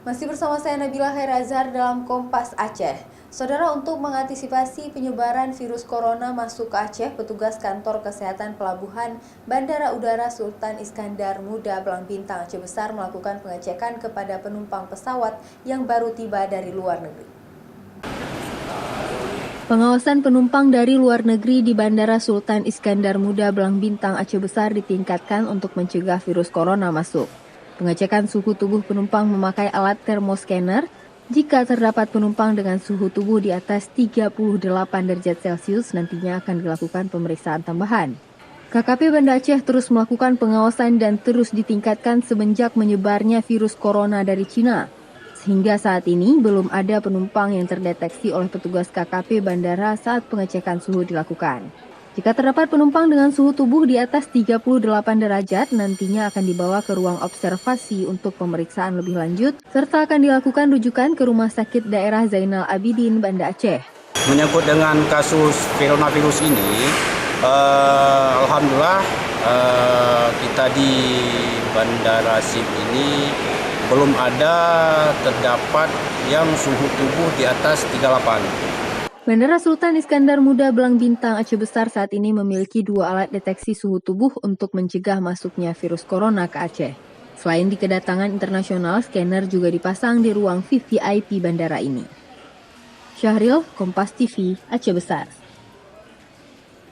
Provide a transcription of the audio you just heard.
Masih bersama saya Nabila Khairazhar dalam Kompas Aceh. Saudara, untuk mengantisipasi penyebaran virus corona masuk ke Aceh, petugas kantor kesehatan pelabuhan Bandara Udara Sultan Iskandar Muda Belang Bintang Aceh Besar melakukan pengecekan kepada penumpang pesawat yang baru tiba dari luar negeri. Pengawasan penumpang dari luar negeri di Bandara Sultan Iskandar Muda Belang Bintang Aceh Besar ditingkatkan untuk mencegah virus corona masuk. Pengecekan suhu tubuh penumpang memakai alat thermoscanner. Jika terdapat penumpang dengan suhu tubuh di atas 38 derajat Celcius, nantinya akan dilakukan pemeriksaan tambahan. KKP Banda Aceh terus melakukan pengawasan dan terus ditingkatkan semenjak menyebarnya virus corona dari Cina. Sehingga saat ini belum ada penumpang yang terdeteksi oleh petugas KKP bandara saat pengecekan suhu dilakukan. Jika terdapat penumpang dengan suhu tubuh di atas 38 derajat, nantinya akan dibawa ke ruang observasi untuk pemeriksaan lebih lanjut, serta akan dilakukan rujukan ke Rumah Sakit Daerah Zainal Abidin, Banda Aceh. Menyangkut dengan kasus coronavirus ini, alhamdulillah kita di Bandara SIM ini belum ada terdapat yang suhu tubuh di atas 38. Bandara Sultan Iskandar Muda Belang Bintang Aceh Besar saat ini memiliki 2 alat deteksi suhu tubuh untuk mencegah masuknya virus corona ke Aceh. Selain di kedatangan internasional, scanner juga dipasang di ruang VVIP bandara ini. Syahril, Kompas TV, Aceh Besar.